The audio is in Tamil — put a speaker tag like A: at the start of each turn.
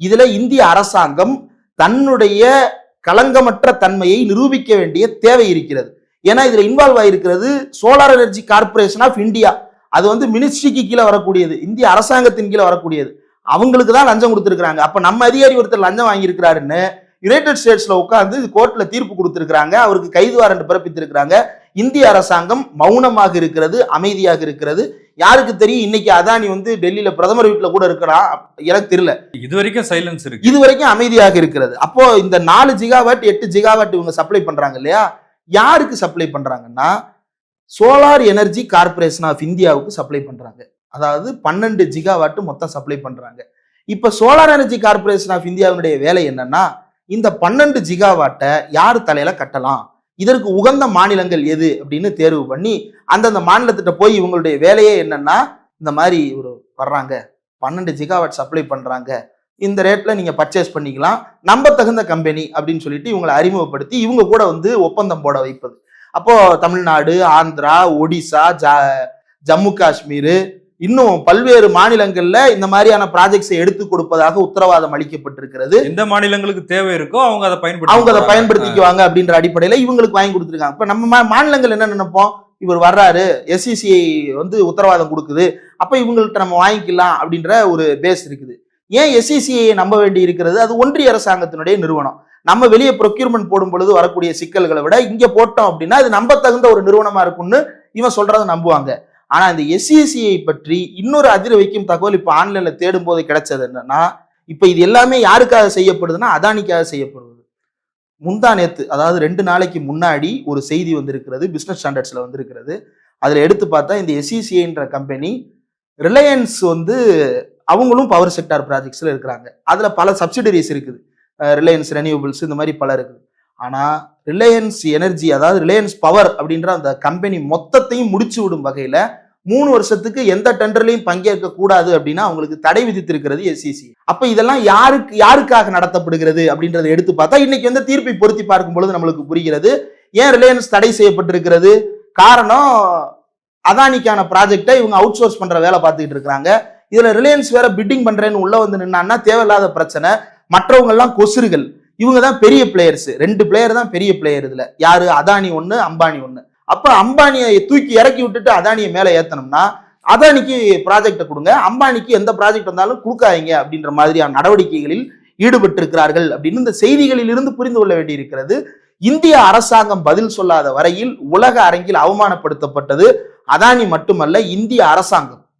A: இதுல இந்திய அரசாங்கம் தன்னுடைய களங்கமற்ற தன்மையை நிரூபிக்க வேண்டிய தேவை இருக்கிறது. ஏன்னா இதுல இன்வால்வ் ஆயிருக்கிறது solar energy corporation of India. அது வந்து மினிஸ்ட்ரிக்கு கீழே வரக்கூடியது, இந்திய அரசாங்கத்தின் கீழே வரக்கூடியது. அவங்களுக்கு தான் லஞ்சம் கொடுத்துருக்காங்க. அப்ப நம்ம அதிகாரி ஒருத்தர் லஞ்சம் வாங்கியிருக்கிறாருன்னு யுனைடெட் ஸ்டேட்ஸ்ல உட்கார்ந்து கோர்ட்ல தீர்ப்பு கொடுத்திருக்கிறாங்க, அவருக்கு கைது வாரண்ட் பிறப்பித்திருக்கிறாங்க. இந்திய அரசாங்கம் மௌனமாக இருக்கிறது, அமைதியாக இருக்கிறது. யாருக்கு தெரியும் இன்னைக்கு அதானி வந்து டெல்லியில பிரதமர் வீட்டுல கூட இருக்கிறான், எனக்கு தெரியல.
B: இதுவரைக்கும் சைலன்ஸ் இருக்கு,
A: இதுவரைக்கும் அமைதியாக இருக்கிறது. அப்போ இந்த 4 ஜிகாவாட் 8 ஜிகாவாட் இவங்க சப்ளை பண்றாங்க இல்லையா, யாருக்கு சப்ளை பண்றாங்கன்னா சோலார் எனர்ஜி கார்பரேஷன் ஆஃப் இந்தியாவுக்கு சப்ளை பண்றாங்க. அதாவது 12 ஜிகாவாட் மொத்தம் சப்ளை பண்றாங்க. இப்ப சோலார் எனர்ஜி கார்பரேஷன் ஆஃப் இந்தியாவுடைய வேலை என்னன்னா, இந்த 12 ஜிகாவாட்டை யார் தலையில கட்டலாம், இதற்கு உகந்த மாநிலங்கள் எது அப்படின்னு தேர்வு பண்ணி அந்தந்த மாநிலத்திட்ட போய் இவங்களுடைய வேலையே என்னன்னா, இந்த மாதிரி ஒரு வர்றாங்க 12 ஜிகாவாட் சப்ளை பண்றாங்க, இந்த ரேட்ல நீங்க பர்ச்சேஸ் பண்ணிக்கலாம், நம்ப தகுந்த கம்பெனி அப்படின்னு சொல்லிட்டு இவங்களை அறிமுகப்படுத்தி இவங்க கூட வந்து ஒப்பந்தம் போட வைப்பது. அப்போ தமிழ்நாடு, ஆந்திரா, ஒடிசா, ஜம்மு காஷ்மீர், இன்னும் பல்வேறு மாநிலங்கள்ல இந்த மாதிரியான ப்ராஜெக்ட்ஸை எடுத்து கொடுப்பதாக உத்தரவாதம் அளிக்கப்பட்டிருக்கிறது.
B: எந்த மாநிலங்களுக்கு தேவை இருக்கோ அவங்க அதை
A: பயன்படுத்திக்குவாங்க அப்படின்ற அடிப்படையில இவங்களுக்கு வாங்கி கொடுத்துருக்காங்க. இப்ப நம்ம மாநிலங்கள் என்ன நினைப்போம், இவர் வர்றாரு, எஸ்சிசிஐ வந்து உத்தரவாதம் கொடுக்குது, அப்ப இவங்கள்ட்ட நம்ம வாங்கிக்கலாம் அப்படின்ற ஒரு பேஸ் இருக்குது. ஏன் எஸ்சிசிஐ நம்ப வேண்டி இருக்கிறது, அது ஒன்றிய அரசாங்கத்தினுடைய நிறுவனம். நம்ம வெளியே ப்ரொக்யூர்மெண்ட் போடும் பொழுது வரக்கூடிய சிக்கல்களை விட இங்க போட்டோம் அப்படின்னா அது நம்ப தகுந்த ஒரு நிறுவனமா இருக்கும்னு இவன் சொல்றதை நம்புவாங்க. ஆனா இந்த எஸ்சிசிஐ பற்றி இன்னொரு அதிர வைக்கும் தகவல் இப்ப ஆன்லைன்ல தேடும் போது கிடைச்சது என்னன்னா, இப்ப இது எல்லாமே யாருக்காக செய்யப்படுதுன்னா அதானிக்காக செய்யப்படுது. முந்தா நேத்து, அதாவது 2 நாளைக்கு முன்னாடி ஒரு செய்தி வந்திருக்கிறது, பிசினஸ் ஸ்டாண்டர்ட்ஸ்ல வந்திருக்கிறது. அதுல எடுத்து பார்த்தா இந்த எஸ்சிசிஐன்ற கம்பெனி ரிலையன்ஸ் வந்து அவங்களும் பவர் செக்டார் ப்ராஜெக்ட்ஸ்ல இருக்கிறாங்க. அதுல பல சப்சிடரிஸ் இருக்குது, ரிலையன்ஸ் ரெனியூபிள்ஸ் இந்த மாதிரி பல இருக்குது. ஆனா ரிலையன்ஸ் எனர்ஜி, அதாவது ரிலையன்ஸ் பவர் அப்படின்ற அந்த கம்பெனி மொத்தத்தையும் முடிச்சு விடும் வகையில 3 வருஷத்துக்கு எந்த டெண்டர்லையும் பங்கேற்க கூடாது அப்படின்னு அவங்களுக்கு தடை விதித்திருக்கிறது எஸ்சிசி. அப்ப இதெல்லாம் யாருக்காக நடத்தப்படுகிறது அப்படின்றத எடுத்து பார்த்தா இன்னைக்கு வந்து தீர்ப்பை பொருத்தி பார்க்கும் பொழுது நம்மளுக்கு புரிகிறது ஏன் ரிலையன்ஸ் தடை செய்யப்பட்டிருக்கிறது. காரணம், அதானிக்கான ப்ராஜெக்டை இவங்க அவுட் சோர்ஸ் பண்ற வேலை பார்த்துக்கிட்டு இருக்காங்க. இதுல ரிலையன்ஸ் வேற பிட்டிங் பண்றேன்னு உள்ள வந்து நின்னான்னா தேவையில்லாத பிரச்சனை. மற்றவங்க எல்லாம் கொசுறுகள், இவங்க தான் பெரிய பிளேயர்ஸ். 2 பிளேயர் தான் பெரிய பிளேயர் இதுல. யாரு, அதானி 1, அம்பானி 1. அப்ப அம்பானியை தூக்கி இறக்கி விட்டுட்டு அதானியை மேல ஏத்தணும்னா அதானிக்கு ப்ராஜெக்டை கொடுங்க, அம்பானிக்கு எந்த ப்ராஜெக்ட் வந்தாலும் கொடுக்காதீங்க அப்படின்ற மாதிரியான நடவடிக்கைகளில் ஈடுபட்டு இருக்கிறார்கள் அப்படின்னு இந்த செய்திகளில் இருந்து புரிந்து கொள்ள வேண்டி இருக்கிறது. இந்திய அரசாங்கம் பதில் சொல்லாத வரையில் உலக அரங்கில் அவமானப்படுத்தப்பட்டது அதானி மட்டுமல்ல, இந்திய அரசாங்கம்.